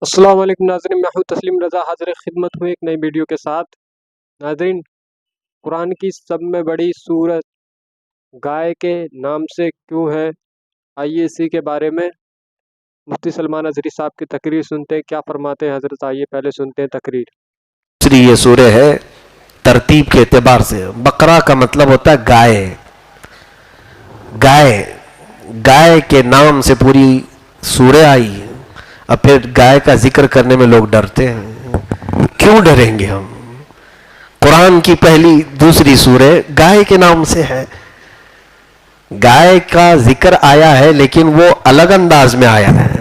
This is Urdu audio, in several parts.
السلام علیکم ناظرین، میں ہوں تسلیم رضا، حاضر خدمت ہوں ایک نئی ویڈیو کے ساتھ۔ ناظرین، قرآن کی سب میں بڑی سورت گائے کے نام سے کیوں ہے؟ آئیے اسی کے بارے میں مفتی سلمان اظہری صاحب کی تقریر سنتے ہیں، کیا فرماتے ہیں حضرت۔ آئیے پہلے سنتے ہیں تقریر۔ دوسری یہ سورہ ہے ترتیب کے اعتبار سے۔ بقرہ کا مطلب ہوتا ہے گائے، گائے گائے کے نام سے پوری سورہ آئی ہے۔ اب پھر گائے کا ذکر کرنے میں لوگ ڈرتے ہیں، کیوں ڈریں گے ہم؟ قرآن کی پہلی دوسری سورہ گائے کے نام سے ہے۔ گائے کا ذکر آیا ہے لیکن وہ الگ انداز میں آیا ہے۔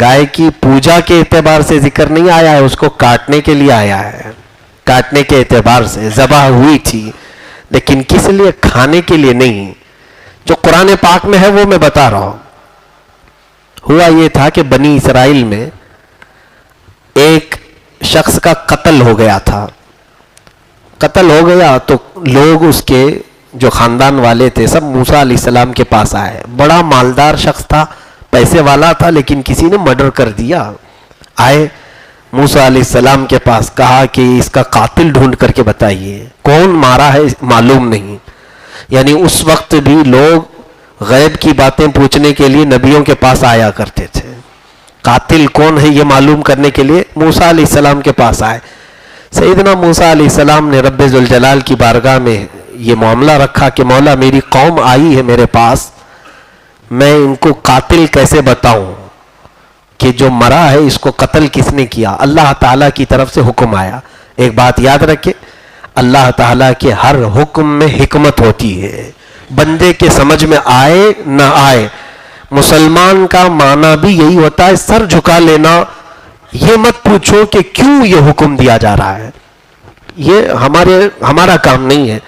گائے کی پوجا کے اعتبار سے ذکر نہیں آیا ہے، اس کو کاٹنے کے لیے آیا ہے، کاٹنے کے اعتبار سے ذبح ہوئی تھی، لیکن کس لیے؟ کھانے کے لیے نہیں۔ جو قرآن پاک میں ہے وہ میں بتا رہا ہوں۔ ہوا یہ تھا کہ بنی اسرائیل میں ایک شخص کا قتل ہو گیا تھا۔ قتل ہو گیا تو لوگ اس کے جو خاندان والے تھے سب موسیٰ علیہ السلام کے پاس آئے۔ بڑا مالدار شخص تھا، پیسے والا تھا، لیکن کسی نے مرڈر کر دیا۔ آئے موسیٰ علیہ السلام کے پاس، کہا کہ اس کا قاتل ڈھونڈ کر کے بتائیے، کون مارا ہے معلوم نہیں۔ یعنی اس وقت بھی لوگ غیب کی باتیں پوچھنے کے لیے نبیوں کے پاس آیا کرتے تھے۔ قاتل کون ہے یہ معلوم کرنے کے لیے موسیٰ علیہ السلام کے پاس آئے۔ سیدنا موسیٰ علیہ السلام نے رب ذوالجلال کی بارگاہ میں یہ معاملہ رکھا کہ مولا میری قوم آئی ہے میرے پاس، میں ان کو قاتل کیسے بتاؤں کہ جو مرا ہے اس کو قتل کس نے کیا؟ اللہ تعالیٰ کی طرف سے حکم آیا۔ ایک بات یاد رکھے، اللہ تعالیٰ کے ہر حکم میں حکمت ہوتی ہے، بندے کے سمجھ میں آئے نہ آئے۔ مسلمان کا معنی بھی یہی ہوتا ہے، سر جھکا لینا۔ یہ مت پوچھو کہ کیوں یہ حکم دیا جا رہا ہے، یہ ہمارا کام نہیں ہے۔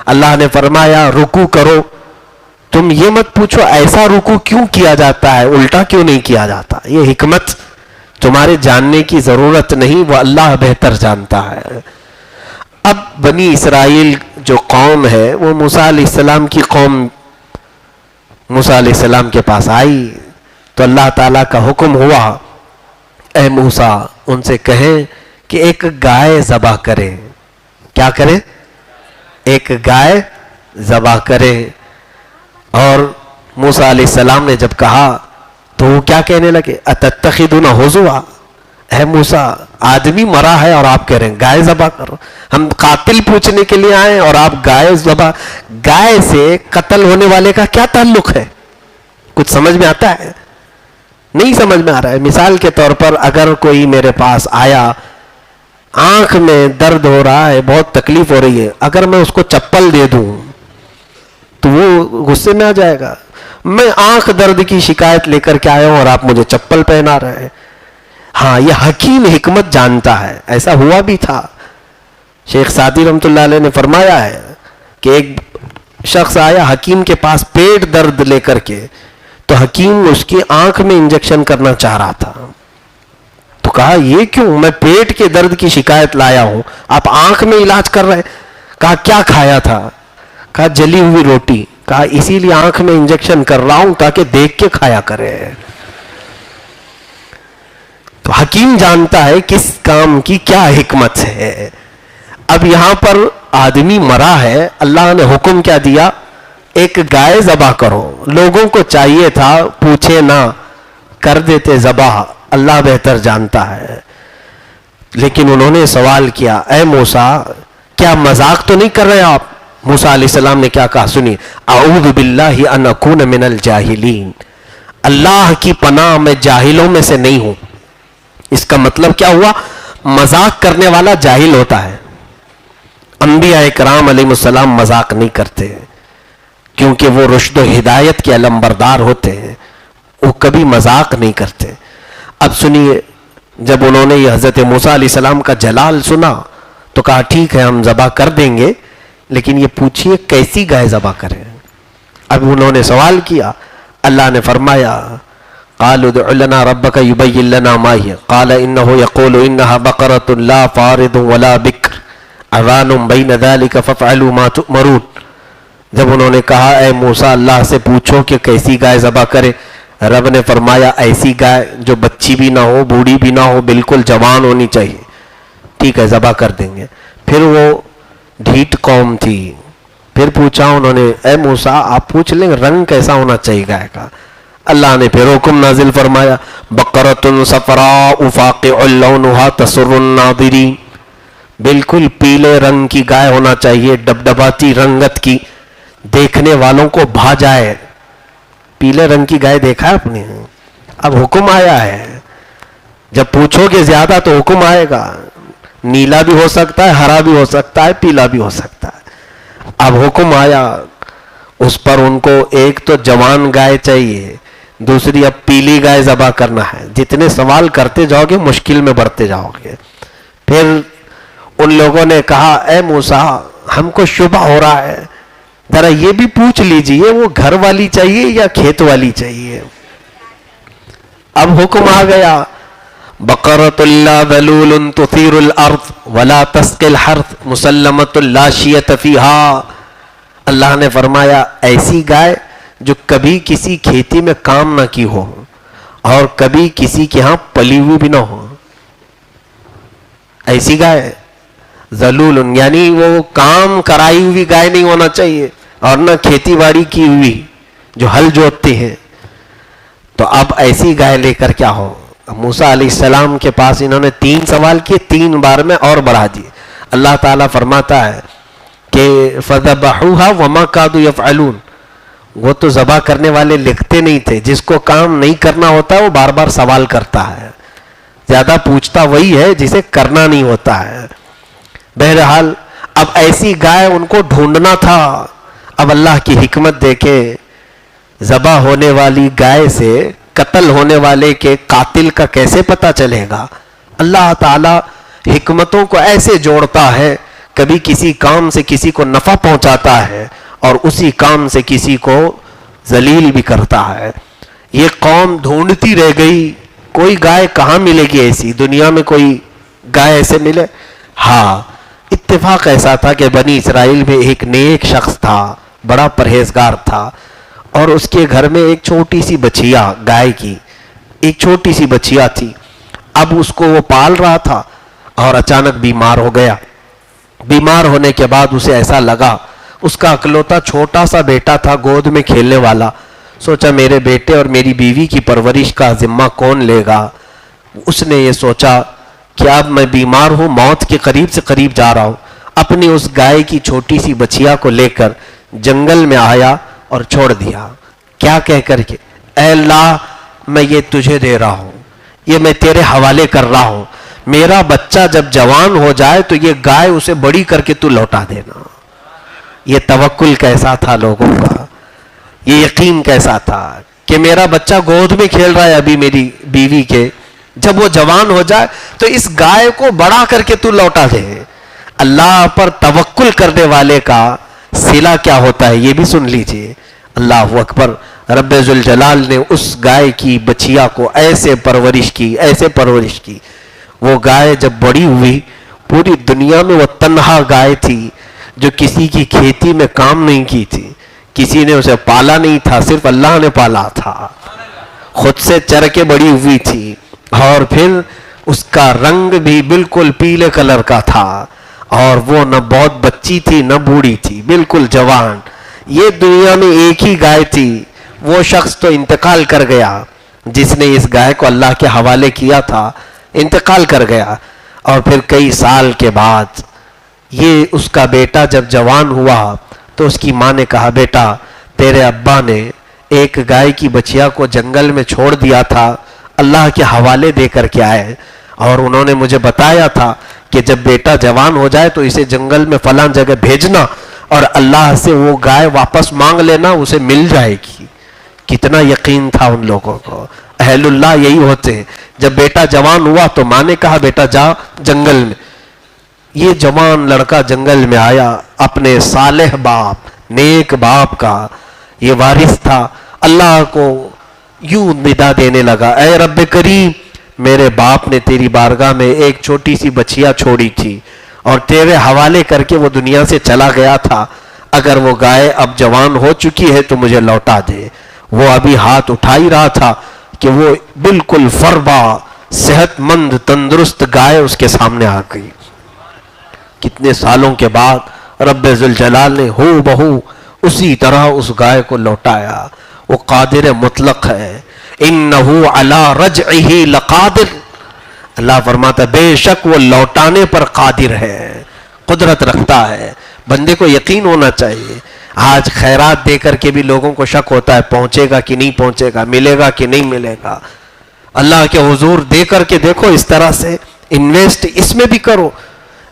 اللہ نے فرمایا رکوع کرو، تم یہ مت پوچھو ایسا رکوع کیوں کیا جاتا ہے، الٹا کیوں نہیں کیا جاتا۔ یہ حکمت تمہارے جاننے کی ضرورت نہیں، وہ اللہ بہتر جانتا ہے۔ اب بنی اسرائیل جو قوم ہے وہ موسیٰ علیہ السلام کی قوم موسیٰ علیہ السلام کے پاس آئی تو اللہ تعالیٰ کا حکم ہوا، اے موسیٰ ان سے کہیں کہ ایک گائے ذبح کریں۔ کیا کریں؟ ایک گائے ذبح کریں۔ اور موسیٰ علیہ السلام نے جب کہا تو وہ کیا کہنے لگے؟ اتتخذون ہزوا، اے موسیٰ آدمی مرا ہے اور آپ کہہ رہے ہیں گائے ذبح کرو؟ ہم قاتل پوچھنے کے لیے آئے اور آپ گائے ذبح؟ گائے سے قتل ہونے والے کا کیا تعلق ہے؟ کچھ سمجھ میں آتا ہے؟ نہیں سمجھ میں آ رہا ہے۔ مثال کے طور پر اگر کوئی میرے پاس آیا، آنکھ میں درد ہو رہا ہے، بہت تکلیف ہو رہی ہے، اگر میں اس کو چپل دے دوں تو وہ غصے میں آ جائے گا۔ میں آنکھ درد کی شکایت لے کر کے آیا ہوں اور آپ مجھے چپل پہنا رہے ہیں۔ ہاں، یہ حکیم حکمت جانتا ہے۔ ایسا ہوا بھی تھا، شیخ سعدی رحمۃ اللہ علیہ نے فرمایا ہے کہ ایک شخص آیا حکیم کے پاس پیٹ درد لے کر کے، تو حکیم اس کی آنکھ میں انجیکشن کرنا چاہ رہا تھا۔ تو کہا یہ کیوں؟ میں پیٹ کے درد کی شکایت لایا ہوں، آپ آنکھ میں علاج کر رہے ہیں۔ کہا کیا کھایا تھا؟ کہا جلی ہوئی روٹی۔ کہا اسی لیے آنکھ میں انجیکشن کر رہا ہوں تاکہ دیکھ کے کھایا کرے۔ تو حکیم جانتا ہے کس کام کی کیا حکمت ہے۔ اب یہاں پر آدمی مرا ہے، اللہ نے حکم کیا دیا؟ ایک گائے ذبح کرو۔ لوگوں کو چاہیے تھا پوچھے نہ، کر دیتے ذبح، اللہ بہتر جانتا ہے۔ لیکن انہوں نے سوال کیا، اے موسیٰ کیا مذاق تو نہیں کر رہے آپ؟ موسیٰ علیہ السلام نے کیا کہا سنیے، اعوذ باللہ ان اکون من الجاہلین، اللہ کی پناہ میں جاہلوں میں سے نہیں ہوں۔ اس کا مطلب کیا ہوا؟ مذاق کرنے والا جاہل ہوتا ہے۔ انبیاء کرام علیہ السلام مذاق نہیں کرتے کیونکہ وہ رشد و ہدایت کے علمبردار ہوتے ہیں، وہ کبھی مذاق نہیں کرتے۔ اب سنیے، جب انہوں نے یہ حضرت موسیٰ علیہ السلام کا جلال سنا تو کہا ٹھیک ہے ہم ذبح کر دیں گے، لیکن یہ پوچھئے کیسی گائے ذبح کریں؟ اب انہوں نے سوال کیا، اللہ نے فرمایا قالوا ادع لنا ربك يبين لنا ما هي قال انه يقول انها بقرة لا فارض ولا بكر عوان بين ذلك فافعلوا ما تؤمرون۔ جب انہوں نے کہا اے موسیٰ اللہ سے پوچھو کہ کیسی گائے ذبح کرے، رب نے فرمایا ایسی گائے جو بچی بھی نہ ہو, بوڑھی بھی نہ ہو, بالکل جوان ہونی چاہیے. ٹھیک ہے, ذبح کر دیں گے. پھر وہ ڈھیٹ قوم تھی, پھر پوچھا انہوں نے, اے موسیٰ آپ پوچھ لیں رنگ کیسا ہونا چاہیے گائے کا. اللہ نے پھر حکم نازل فرمایا, بقرۃ صفراء فاقع لونھا تسر الناظرین, بالکل پیلے رنگ کی گائے ہونا چاہیے, ڈبڈباتی رنگت کی, دیکھنے والوں کو بھا جائے. پیلے رنگ کی گائے دیکھا ہے آپ نے؟ اب حکم آیا ہے, جب پوچھو گے زیادہ تو حکم آئے گا. نیلا بھی ہو سکتا ہے, ہرا بھی ہو سکتا ہے, پیلا بھی ہو سکتا ہے. اب حکم آیا اس پر, ان کو ایک تو جوان گائے چاہیے, دوسری اب پیلی گائے ذبح کرنا ہے. جتنے سوال کرتے جاؤ گے مشکل میں بڑھتے جاؤ گے. پھر ان لوگوں نے کہا, اے موسیٰ ہم کو شبہ ہو رہا ہے, ذرا یہ بھی پوچھ لیجئے وہ گھر والی چاہیے یا کھیت والی چاہیے. اب حکم آ گیا, بقرۃ لا ذلول تثیر الارض ولا تسقی الحرث مسلمۃ لا شیۃ فیہا. اللہ نے فرمایا ایسی گائے جو کبھی کسی کھیتی میں کام نہ کی ہو اور کبھی کسی کے ہاں پلی ہوئی بھی نہ ہو. ایسی گائے ذلول, یعنی وہ کام کرائی ہوئی گائے نہیں ہونا چاہیے اور نہ کھیتی باڑی کی ہوئی جو ہل جوتتے ہیں. تو اب ایسی گائے لے کر کیا ہو. موسیٰ علیہ السلام کے پاس انہوں نے 3 سوال کیے, 3 بار میں اور بڑھا دیے. اللہ تعالیٰ فرماتا ہے کہ فَذَبَحُوهَا وَمَا كَادُوا يَفْعَلُونَ, وہ تو ذبح کرنے والے لکھتے نہیں تھے. جس کو کام نہیں کرنا ہوتا وہ بار بار سوال کرتا ہے, زیادہ پوچھتا وہی ہے جسے کرنا نہیں ہوتا ہے. بہرحال اب ایسی گائے ان کو ڈھونڈنا تھا. اب اللہ کی حکمت دیکھیں, ذبح ہونے والی گائے سے قتل ہونے والے کے قاتل کا کیسے پتہ چلے گا. اللہ تعالی حکمتوں کو ایسے جوڑتا ہے, کبھی کسی کام سے کسی کو نفع پہنچاتا ہے اور اسی کام سے کسی کو ذلیل بھی کرتا ہے. یہ قوم ڈھونڈتی رہ گئی, کوئی گائے کہاں ملے گی ایسی, دنیا میں کوئی گائے ایسے ملے. ہاں, اتفاق ایسا تھا کہ بنی اسرائیل میں ایک نیک شخص تھا, بڑا پرہیزگار تھا, اور اس کے گھر میں ایک چھوٹی سی بچیا, گائے کی ایک چھوٹی سی بچیا تھی. اب اس کو وہ پال رہا تھا اور اچانک بیمار ہو گیا. بیمار ہونے کے بعد اسے ایسا لگا, اس کا اکلوتا چھوٹا سا بیٹا تھا گود میں کھیلنے والا, سوچا میرے بیٹے اور میری بیوی کی پرورش کا ذمہ کون لے گا. اس نے یہ سوچا کہ اب میں بیمار ہوں, موت کے قریب سے قریب جا رہا ہوں, اپنی اس گائے کی چھوٹی سی بچیا کو لے کر جنگل میں آیا اور چھوڑ دیا. کیا کہہ کر کے, اے اللہ میں یہ تجھے دے رہا ہوں, یہ میں تیرے حوالے کر رہا ہوں, میرا بچہ جب جوان ہو جائے تو یہ گائے اسے بڑی کر کے تو لوٹا دینا. یہ توکل کیسا تھا لوگوں کا, یہ یقین کیسا تھا کہ میرا بچہ گود میں کھیل رہا ہے ابھی میری بیوی کے, جب وہ جوان ہو جائے تو اس گائے کو بڑا کر کے تو لوٹا دے. اللہ پر توکل کرنے والے کا صلہ کیا ہوتا ہے یہ بھی سن لیجئے. اللہ اکبر. رب ذوالجلال نے اس گائے کی بچیا کو ایسے پرورش کی, وہ گائے جب بڑی ہوئی, پوری دنیا میں وہ تنہا گائے تھی جو کسی کی کھیتی میں کام نہیں کی تھی, کسی نے اسے پالا نہیں تھا, صرف اللہ نے پالا تھا, خود سے چر کے بڑی ہوئی تھی, اور پھر اس کا رنگ بھی بالکل پیلے کلر کا تھا, اور وہ نہ بہت بچی تھی نہ بوڑھی تھی, بالکل جوان. یہ دنیا میں ایک ہی گائے تھی. وہ شخص تو انتقال کر گیا جس نے اس گائے کو اللہ کے حوالے کیا تھا, انتقال کر گیا. اور پھر کئی سال کے بعد یہ اس کا بیٹا جب جوان ہوا تو اس کی ماں نے کہا, بیٹا تیرے ابا نے ایک گائے کی بچیا کو جنگل میں چھوڑ دیا تھا, اللہ کے حوالے دے کر کے آئے, اور انہوں نے مجھے بتایا تھا کہ جب بیٹا جوان ہو جائے تو اسے جنگل میں فلاں جگہ بھیجنا اور اللہ سے وہ گائے واپس مانگ لینا, اسے مل جائے گی. کتنا یقین تھا ان لوگوں کو. اہل اللہ یہی ہوتے ہیں. جب بیٹا جوان ہوا تو ماں نے کہا بیٹا جا جنگل میں. یہ جوان لڑکا جنگل میں آیا, اپنے صالح باپ نیک باپ کا یہ وارث تھا. اللہ کو یوں ندا دینے لگا, اے رب کریم میرے باپ نے تیری بارگاہ میں ایک چھوٹی سی بچیا چھوڑی تھی اور تیرے حوالے کر کے وہ دنیا سے چلا گیا تھا, اگر وہ گائے اب جوان ہو چکی ہے تو مجھے لوٹا دے. وہ ابھی ہاتھ اٹھا ہی رہا تھا کہ وہ بالکل فربا صحت مند تندرست گائے اس کے سامنے آ گئی. کتنے سالوں کے بعد رب ذوالجلال نے ہو بہو اسی طرح اس گائے کو لوٹایا. وہ قادر مطلق ہے. انہو علی رجعہ لقادر. اللہ فرماتا ہے بے شک وہ لوٹانے پر قادر ہے, قدرت رکھتا ہے. بندے کو یقین ہونا چاہیے. آج خیرات دے کر کے بھی لوگوں کو شک ہوتا ہے پہنچے گا کہ نہیں پہنچے گا, ملے گا کہ نہیں ملے گا. اللہ کے حضور دے کر کے دیکھو, اس طرح سے انویسٹ اس میں بھی کرو.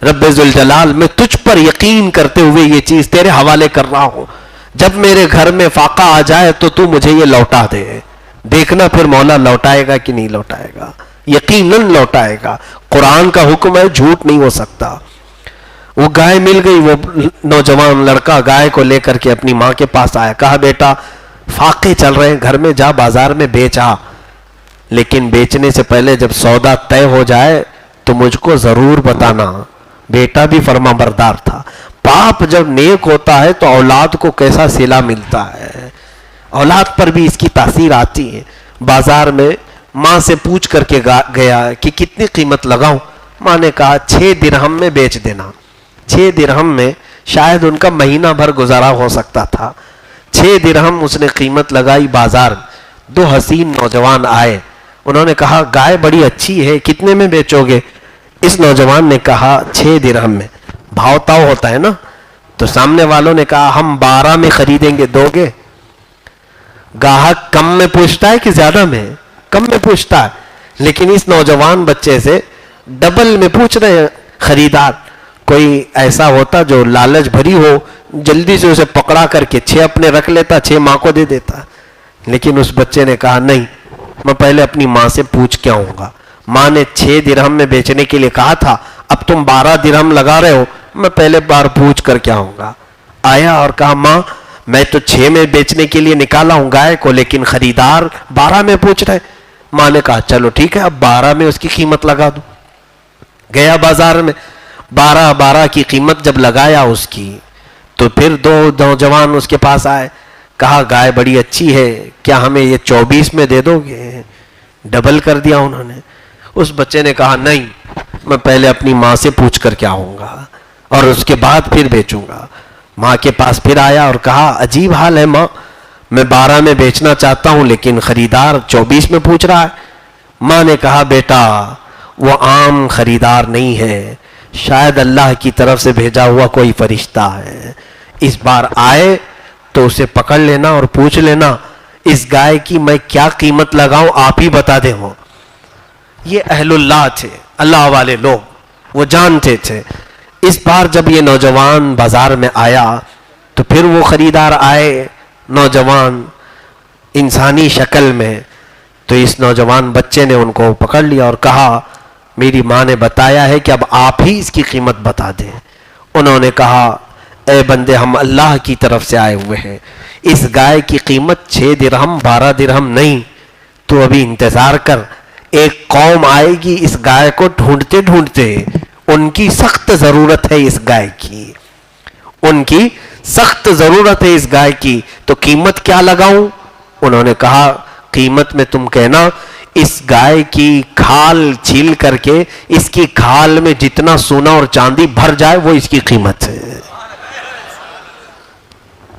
رب ذوالجلال میں تجھ پر یقین کرتے ہوئے یہ چیز تیرے حوالے کر رہا ہوں. جب میرے گھر میں فاقہ آ جائے تو مجھے یہ لوٹا دے. دیکھنا پھر مولا لوٹائے گا کہ نہیں لوٹائے گا. یقیناً لوٹائے گا. قرآن کا حکم ہے, جھوٹ نہیں ہو سکتا. وہ گائے مل گئی. وہ نوجوان لڑکا گائے کو لے کر کے اپنی ماں کے پاس آیا. کہا بیٹا فاقے چل رہے ہیں گھر میں, جا بازار میں بیچ آ, لیکن بیچنے سے پہلے جب سودا طے ہو جائے تو مجھ کو ضرور بتانا. بیٹا بھی فرما بردار تھا. باپ جب نیک ہوتا ہے تو اولاد کو کیسا صلہ ملتا ہے, اولاد پر بھی اس کی تاثیر آتی ہے. بازار میں ماں سے پوچھ کر کے گیا کہ کتنی قیمت لگاؤں. ماں نے کہا 6 درہم میں بیچ دینا. 6 درہم میں شاید ان کا مہینہ بھر گزارا ہو سکتا تھا. 6 درہم اس نے قیمت لگائی. بازار 2 حسین نوجوان آئے. انہوں نے کہا گائے بڑی اچھی ہے, کتنے میں بیچو گے؟ اس نوجوان نے کہا 6 درہم میں. بھاؤ تاؤ ہوتا ہے نا, تو سامنے والوں نے کہا ہم 12 میں خریدیں گے, دو گے؟ گاہک کم میں پوچھتا ہے کہ زیادہ میں؟ کم میں پوچھتا ہے. لیکن اس نوجوان بچے سے ڈبل میں پوچھ رہے ہیں خریدار. کوئی ایسا ہوتا جو لالچ بھری ہو, جلدی سے اسے پکڑا کر کے 6 اپنے رکھ لیتا, 6 ماں کو دے دیتا. لیکن اس بچے نے کہا نہیں, میں پہلے اپنی ماں سے پوچھ کے آؤں گا. ماں نے 6 درہم میں بیچنے کے لیے کہا تھا, اب تم 12 درہم لگا رہے ہو, میں پہلے بار پوچھ کر کے آؤں گا. آیا اور کہا ماں میں تو 6 میں بیچنے کے لیے نکالا ہوں گائے کو, لیکن خریدار 12 میں پوچھ رہے. ماں نے کہا چلو ٹھیک ہے, اب 12 میں اس کی قیمت لگا دو. گیا بازار میں, 12 کی قیمت جب لگایا اس کی, تو پھر 2 نوجوان اس کے پاس آئے. کہا گائے بڑی اچھی ہے, کیا ہمیں یہ 24 میں دے دو گے؟ ڈبل کر دیا انہوں نے. اس بچے نے کہا نہیں, میں پہلے اپنی ماں سے پوچھ کر کے آؤں گا اور اس کے بعد پھر بیچوں گا. ماں کے پاس پھر آیا اور کہا عجیب حال ہے ماں, میں 12 میں بیچنا چاہتا ہوں لیکن خریدار 24 میں پوچھ رہا ہے. ماں نے کہا بیٹا وہ عام خریدار نہیں ہے, شاید اللہ کی طرف سے بھیجا ہوا کوئی فرشتہ ہے. اس بار آئے تو اسے پکڑ لینا اور پوچھ لینا اس گائے کی میں کیا قیمت لگاؤں, آپ ہی بتا دیں. ہو یہ اہل اللہ تھے, اللہ والے لوگ, وہ جانتے تھے. اس بار جب یہ نوجوان بازار میں آیا تو پھر وہ خریدار آئے, نوجوان انسانی شکل میں. تو اس نوجوان بچے نے ان کو پکڑ لیا اور کہا میری ماں نے بتایا ہے کہ اب آپ ہی اس کی قیمت بتا دیں. انہوں نے کہا اے بندے ہم اللہ کی طرف سے آئے ہوئے ہیں, اس گائے کی قیمت 6 درہم 12 درہم نہیں, تو ابھی انتظار کر. ایک قوم آئے گی اس گائے کو ڈھونڈتے ڈھونڈتے, ان کی سخت ضرورت ہے اس گائے کی, ان کی سخت ضرورت ہے اس گائے کی, تو قیمت کیا لگاؤں؟ انہوں نے کہا قیمت میں تم کہنا اس گائے کی کھال چھیل کر کے اس کی کھال میں جتنا سونا اور چاندی بھر جائے وہ اس کی قیمت ہے.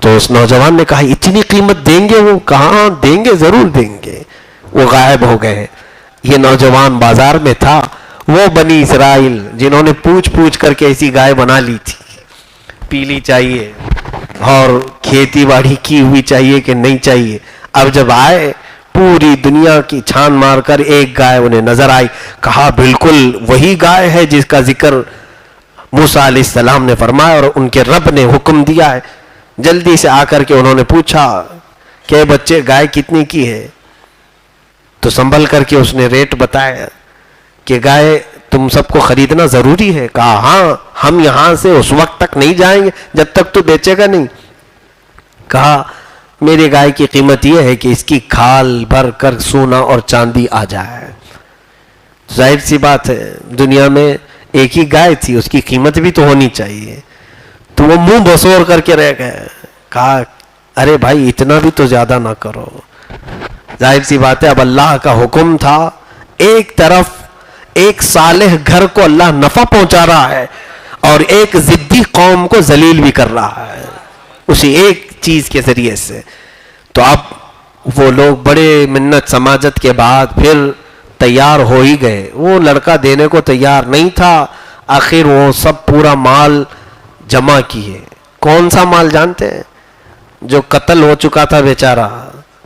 تو اس نوجوان نے کہا اتنی قیمت دیں گے؟ وہ کہاں دیں گے, ضرور دیں گے. وہ غائب ہو گئے. یہ نوجوان بازار میں تھا, وہ بنی اسرائیل جنہوں نے پوچھ پوچھ کر کے ایسی گائے بنا لی تھی, پیلی چاہیے اور کھیتی باڑی کی ہوئی چاہیے کہ نہیں چاہیے. اب جب آئے پوری دنیا کی چھان مار کر ایک گائے انہیں نظر آئی. کہا بالکل وہی گائے ہے جس کا ذکر موسیٰ علیہ السلام نے فرمایا اور ان کے رب نے حکم دیا ہے. جلدی سے آ کر کے انہوں نے پوچھا کہ بچے گائے کتنی کی ہے؟ تو سنبھل کر کے اس نے ریٹ بتایا کہ گائے تم سب کو خریدنا ضروری ہے. کہا ہاں, ہم یہاں سے اس وقت تک نہیں جائیں گے جب تک تو بیچے گا نہیں. کہا میرے گائے کی قیمت یہ ہے کہ اس کی کھال بھر کر سونا اور چاندی آ جائے. ظاہر سی بات ہے دنیا میں ایک ہی گائے تھی, اس کی قیمت بھی تو ہونی چاہیے. تو وہ منہ بسور کر کے رہ گئے. کہا ارے بھائی اتنا بھی تو زیادہ نہ کرو, ظاہر سی بات ہے اب اللہ کا حکم تھا, ایک طرف ایک صالح گھر کو اللہ نفع پہنچا رہا ہے اور ایک ضدی قوم کو ذلیل بھی کر رہا ہے اسی ایک چیز کے ذریعے سے. تو اب وہ لوگ بڑے منت سماجت کے بعد پھر تیار ہو ہی گئے. وہ لڑکا دینے کو تیار نہیں تھا, آخر وہ سب پورا مال جمع کیے. کون سا مال جانتے ہیں؟ جو قتل ہو چکا تھا بیچارہ,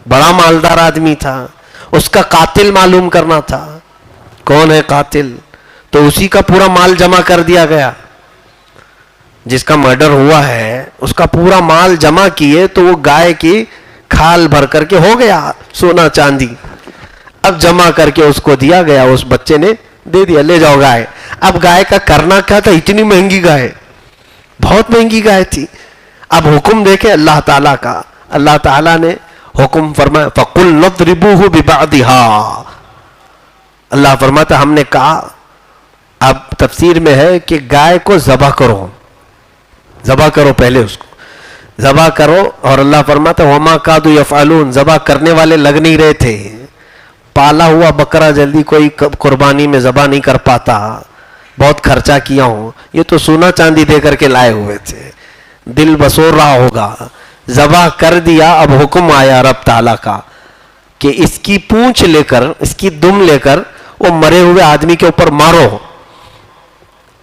بڑا مالدار آدمی تھا, اس کا قاتل معلوم کرنا تھا. کون ہے قاتل؟ تو اسی کا پورا مال جمع کر دیا گیا. جس کا مرڈر ہوا ہے اس کا پورا مال جمع کیے تو وہ گائے کی کھال بھر کر کے ہو گیا سونا چاندی. اب جمع کر کے اس کو دیا گیا, اس بچے نے دے دیا, لے جاؤ گائے. اب گائے کا کرنا کیا تھا؟ اتنی مہنگی گائے, بہت مہنگی گائے تھی. اب حکم دیکھے اللہ تعالیٰ کا, اللہ تعالیٰ نے حکم فرمایا فَقُلْ نَضْرِبُوهُ بِبَعْضِهَا. اللہ فرماتا ہم نے کہا, اب تفسیر میں ہے کہ گائے کو ذبح کرو, ذبح کرو, پہلے اس کو ذبح کرو. اور اللہ فرماتا وَمَا كَادُوا يَفْعَلُونَ, ذبح کرنے والے لگ نہیں رہے تھے. پالا ہوا بکرا جلدی کوئی قربانی میں ذبح نہیں کر پاتا, بہت خرچہ کیا ہوں. یہ تو سونا چاندی دے کر کے لائے ہوئے تھے, دل بسور رہا ہوگا. ذبح کر دیا. اب حکم آیا رب تعالیٰ کا کہ اس کی پونچھ لے کر, اس کی دم لے کر وہ مرے ہوئے آدمی کے اوپر مارو.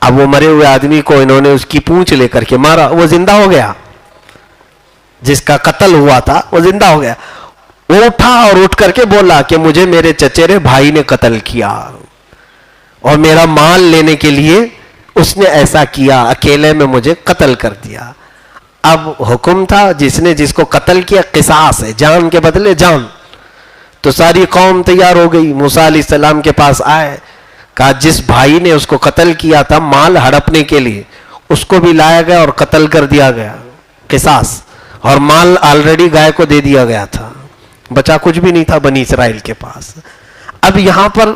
اب وہ مرے ہوئے آدمی کو انہوں نے اس کی پونچھ لے کر کے مارا, وہ زندہ ہو گیا. جس کا قتل ہوا تھا وہ زندہ ہو گیا. وہ اٹھا اور اٹھ کر کے بولا کہ مجھے میرے چچیرے بھائی نے قتل کیا اور میرا مال لینے کے لیے اس نے ایسا کیا, اکیلے میں مجھے قتل کر دیا. اب حکم تھا جس نے جس کو قتل کیا قصاص ہے, جان کے بدلے جان. تو ساری قوم تیار ہو گئی, موسیٰ علیہ السلام کے پاس آئے, کہا جس بھائی نے اس کو قتل کیا تھا مال ہڑپنے کے لیے, اس کو بھی لایا گیا اور قتل کر دیا گیا, قصاص. اور مال آلریڈی گائے کو دے دیا گیا تھا, بچا کچھ بھی نہیں تھا بنی اسرائیل کے پاس. اب یہاں پر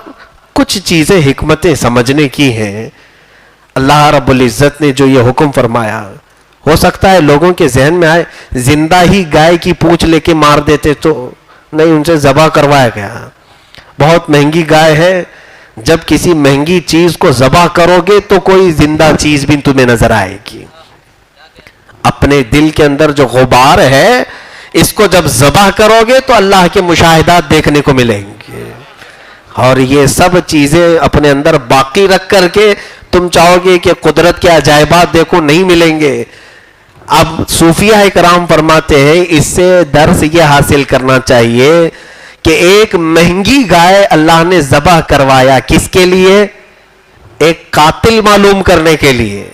کچھ چیزیں حکمتیں سمجھنے کی ہیں. اللہ رب العزت نے جو یہ حکم فرمایا, ہو سکتا ہے لوگوں کے ذہن میں آئے زندہ ہی گائے کی پونچھ لے کے مار دیتے, تو نہیں, ان سے ذبح کروایا گیا. بہت مہنگی گائے ہے, جب کسی مہنگی چیز کو ذبح کرو گے تو کوئی زندہ چیز بھی تمہیں نظر آئے گی. اپنے دل کے اندر جو غبار ہے اس کو جب ذبح کرو گے تو اللہ کے مشاہدات دیکھنے کو ملیں گے. اور یہ سب چیزیں اپنے اندر باقی رکھ کر کے تم چاہو گے کہ قدرت کے عجائبات دیکھو, نہیں ملیں گے. اب صوفیہ کرام فرماتے ہیں اس سے درس یہ حاصل کرنا چاہیے کہ ایک مہنگی گائے اللہ نے ذبح کروایا, کس کے لیے؟ ایک قاتل معلوم کرنے کے لیے.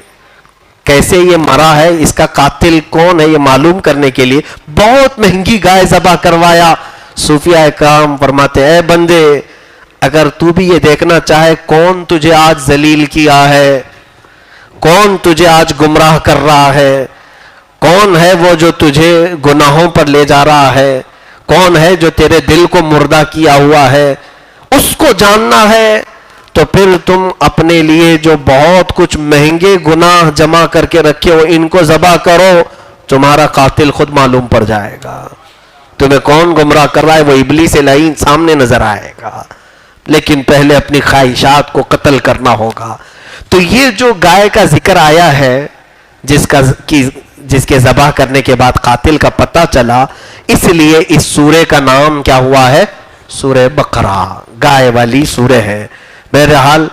کیسے یہ مرا ہے, اس کا قاتل کون ہے, یہ معلوم کرنے کے لیے بہت مہنگی گائے ذبح کروایا. صوفیہ کرام فرماتے ہیں اے بندے, اگر تو بھی یہ دیکھنا چاہے کون تجھے آج ذلیل کیا ہے, کون تجھے آج گمراہ کر رہا ہے, کون ہے وہ جو تجھے گناہوں پر لے جا رہا ہے, کون ہے جو تیرے دل کو مردہ کیا ہوا ہے, اس کو جاننا ہے, تو پھر تم اپنے لیے جو بہت کچھ مہنگے گناہ جمع کر کے رکھے ہو ان کو ذبح کرو, تمہارا قاتل خود معلوم پڑ جائے گا. تمہیں کون گمراہ کر رہا ہے وہ ابلیس لعین سامنے نظر آئے گا. لیکن پہلے اپنی خواہشات کو قتل کرنا ہوگا. تو یہ جو گائے کا ذکر آیا ہے جس کے ذبح کرنے کے بعد قاتل کا پتہ چلا, اس لیے اس سورے کا نام کیا ہوا ہے؟ سورہ بقرہ, گائے والی سورہ ہے. بہرحال